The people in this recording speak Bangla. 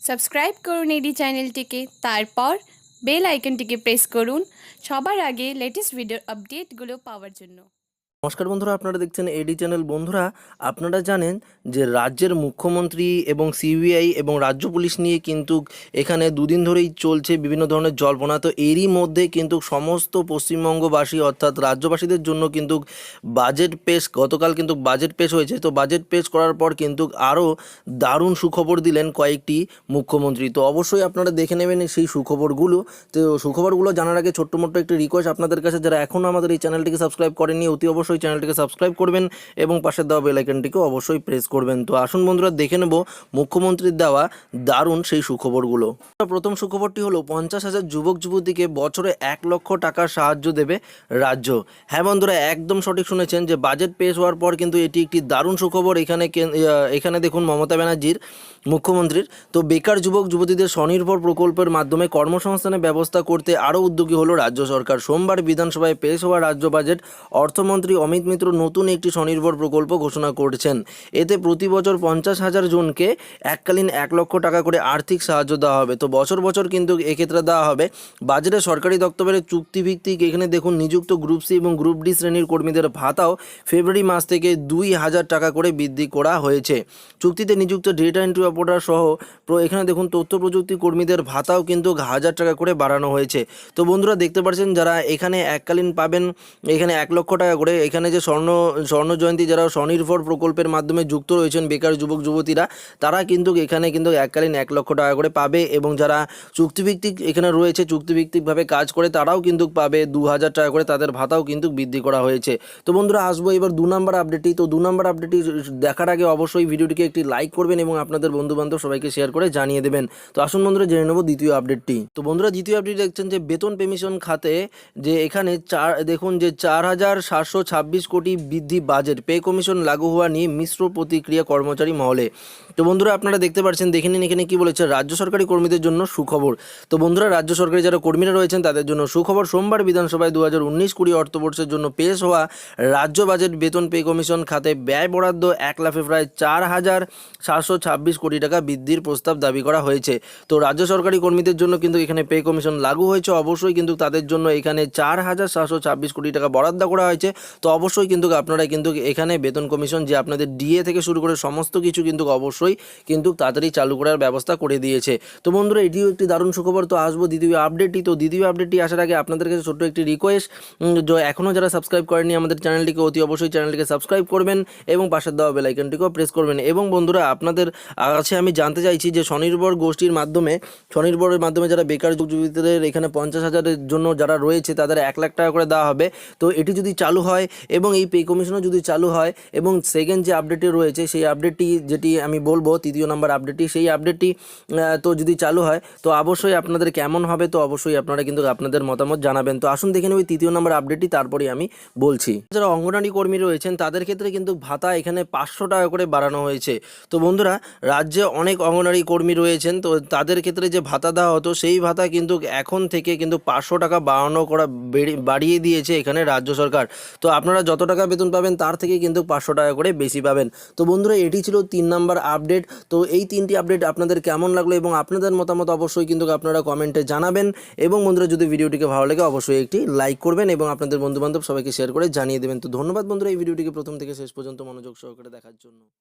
সাবস্ক্রাইব করুন এডি চ্যানেলটিকে, তারপর বেল আইকনটিকে প্রেস করুন সবার আগে লেটেস্ট ভিডিও আপডেটগুলো পাওয়ার জন্য। নমস্কার বন্ধুরা, আপনারা দেখছেন এডি চ্যানেল। বন্ধুরা, আপনারা জানেন যে রাজ্যের মুখ্যমন্ত্রী এবং সিবিআই এবং রাজ্য পুলিশ নিয়ে কিন্তু এখানে দুদিন ধরেই চলছে বিভিন্ন ধরনের জল্পনা। তো এরই মধ্যে কিন্তু সমস্ত পশ্চিমবঙ্গবাসী অর্থাৎ রাজ্যবাসীদের জন্য কিন্তু বাজেট পেশ গতকাল কিন্তু বাজেট পেশ হয়েছে। তো বাজেট পেশ করার পর কিন্তু আরও দারুণ সুখবর দিলেন কয়েকটি মুখ্যমন্ত্রী। তো অবশ্যই আপনারা দেখে নেবেন সেই সুখবরগুলো। তো সুখবরগুলো জানার আগে ছোট্ট মোট্ট একটি রিকোয়েস্ট আপনাদের কাছে, যারা এখনও আমাদের এই চ্যানেলটিকে সাবস্ক্রাইব করেননি অতি অবশ্যই চ্যানেলটিকে সাবস্ক্রাইব করবেন এবং পাশে দেওয়া বেল আইকনটিকে অবশ্যই প্রেস করবেন। তো আসুন বন্ধুরা, দেখে নেব মুখ্যমন্ত্রীর দেওয়া দারুণ সেই সুখবরগুলো। প্রথম সুখবরটি হলো 50,000 যুবক যুবতীকে বছরে 1 লক্ষ টাকার সাহায্য দেবে রাজ্য। হ্যাঁ বন্ধুরা, একদম সঠিক শুনেছেন যে বাজেট পেশ হওয়ার পর কিন্তু এটি একটি দারুণ সুখবর। এখানে দেখুন মমতা ব্যানার্জির মুখ্যমন্ত্রীর। তো বেকার যুবক যুবতীদের স্বনির্ভর প্রকল্পের মাধ্যমে কর্মসংস্থানের ব্যবস্থা করতে আরও উদ্যোগী হলো রাজ্য সরকার। সোমবার বিধানসভায় পেশ হওয়া রাজ্য বাজেট অর্থমন্ত্রী অমিত মিত্র নতুন একটি স্বনির্ভর প্রকল্প ঘোষণা করেছেন। এতে প্রতি বছর 50,000 জনকে এককালীন 1 লক্ষ টাকা করে আর্থিক সাহায্য দেওয়া হবে। তো বছর বছর কিন্তু এক্ষেত্রে দেওয়া হবে। বাজেটে সরকারি দপ্তরের চুক্তিভিত্তিক এখানে দেখুন নিযুক্ত গ্রুপ সি এবং গ্রুপ ডি শ্রেণীর কর্মীদের ভাতাও ফেব্রুয়ারি মাস থেকে 2,000 টাকা করে বৃদ্ধি করা হয়েছে। চুক্তিতে নিযুক্ত ডেটা এন্ট্রি অপারেটর সহ এখানে দেখুন তথ্য প্রযুক্তি কর্মীদের ভাতাও কিন্তু 1,000 টাকা করে বাড়ানো হয়েছে। তো বন্ধুরা দেখতে পাচ্ছেন, যারা এখানে এককালীন পাবেন এখানে 1 লক্ষ টাকা করে। এখানে যে স্বর্ণ জয়ন্তী যারা স্বনির্ভর প্রকল্পের মাধ্যমে যুক্ত রয়েছেন বেকার যুবক যুবতীরা, তারা কিন্তু এখানে কিন্তু এককালীন 1 লক্ষ টাকা করে পাবে এবং যারা চুক্তিভিত্তিক এখানে রয়েছে চুক্তিভিত্তিকভাবে কাজ করে তারাও কিন্তু পাবে 2,000 টাকা করে, তাদের ভাতাও কিন্তু বৃদ্ধি করা হয়েছে। তো বন্ধুরা আসবো এবার 2 নম্বর আপডেটটি। তো 2 নম্বর আপডেটটি দেখার আগে অবশ্যই ভিডিওটিকে একটি লাইক করবেন এবং আপনাদের বন্ধুবান্ধব সবাইকে শেয়ার করে জানিয়ে দেবেন। তো আসুন বন্ধুরা জেনে নেব দ্বিতীয় আপডেটটি। তো বন্ধুরা দ্বিতীয় আপডেট দেখছেন যে বেতন পেনশন খাতে যে এখানে দেখুন যে 4,726 কোটি বৃদ্ধি বাজেট, পে কমিশন লাগু হওয়া নিয়ে মিশ্র প্রতিক্রিয়া কর্মচারী মহলে। তো বন্ধুরা আপনারা দেখতে পাচ্ছেন, দেখে নিন এখানে কি বলেছে রাজ্য সরকারি কর্মীদের জন্য সুখবর। তো বন্ধুরা রাজ্য সরকারি যারা কর্মীরা রয়েছেন তাদের জন্য সুখবর। সোমবার বিধানসভায় 2019-20 অর্থবর্ষের জন্য পেশ হওয়া রাজ্য বাজেট বেতন পে কমিশন খাতে ব্যয় বরাদ্দ 1 লাফে প্রায় 4,726 কোটি টাকা বৃদ্ধির প্রস্তাব দাবি করা হয়েছে। তো রাজ্য সরকারি কর্মীদের জন্য কিন্তু এখানে পে কমিশন লাগু হয়েছে, অবশ্যই কিন্তু তাদের জন্য এখানে 4,726 কোটি টাকা বরাদ্দ করা হয়েছে। তো অবশ্যই কিন্তু আপনারা কিন্তু এখানে বেতন কমিশন যে আপনাদের ডিএ থেকে শুরু করে সমস্ত কিছু কিন্তু অবশ্যই কিন্তু তাড়াতাড়ি চালু করার ব্যবস্থা করে দিয়েছে। তো বন্ধুরা এটিও একটি দারুণ সুখবর। তো আসবো দ্বিতীয় আপডেটটি। তো দ্বিতীয় আপডেটটি আসার আগে আপনাদের কাছে ছোট্ট একটি রিকোয়েস্ট, এখনও যারা সাবস্ক্রাইব করেনি আমাদের চ্যানেলটিকে অতি অবশ্যই চ্যানেলটিকে সাবস্ক্রাইব করবেন এবং পাশের দেওয়া বেল আইকনটিকেও প্রেস করবেন। এবং বন্ধুরা আপনাদের কাছে আমি জানতে চাইছি যে স্বনির্ভর গোষ্ঠীর মাধ্যমে স্বনির্ভরের মাধ্যমে যারা বেকার যুবতীদের এখানে 50,000-এর জন্য যারা রয়েছে তাদের 1 লাখ টাকা করে দেওয়া হবে। তো এটি যদি চালু হয় এবং এই পে কমিশনও যদি চালু হয় এবং সেকেন্ড যে আপডেটটি রয়েছে সেই আপডেটটি যেটি আমি বলবো তৃতীয় নম্বর আপডেটটি, সেই আপডেটটি তো যদি চালু হয় তো অবশ্যই আপনাদের কেমন হবে, তো অবশ্যই আপনারা কিন্তু আপনাদের মতামত জানাবেন। তো আসুন দেখে নেব তৃতীয় নম্বর আপডেটটি, তারপরে আমি বলছি। যারা অঙ্গনওয়াড়ি কর্মী রয়েছেন তাদের ক্ষেত্রে কিন্তু ভাতা এখানে 500 টাকা করে বাড়ানো হয়েছে। তো বন্ধুরা রাজ্যে অনেক অঙ্গনওয়াড়ি কর্মী রয়েছেন, তো তাদের ক্ষেত্রে যে ভাতা দেওয়া হতো সেই ভাতা কিন্তু এখন থেকে কিন্তু 500 টাকা বাড়িয়ে দিয়েছে এখানে রাজ্য সরকার। তো আপনারা যত টাকা বেতন পাবেন তার থেকে কিন্তু 500 টাকা করে বেশি পাবেন। তো বন্ধুরা এটি ছিল 3 নম্বর আপডেট। তো এই 3টি আপডেট আপনাদের কেমন লাগলো এবং আপনাদের মতামত অবশ্যই কিন্তু আপনারা কমেন্টে জানাবেন। এবং বন্ধুরা যদি ভিডিওটিকে ভালো লাগে অবশ্যই একটি লাইক করবেন এবং আপনাদের বন্ধুবান্ধব সবাইকে শেয়ার করে জানিয়ে দেবেন। তো ধন্যবাদ বন্ধুরা এই ভিডিওটিকে প্রথম থেকে শেষ পর্যন্ত মনোযোগ সহকারে দেখার জন্য।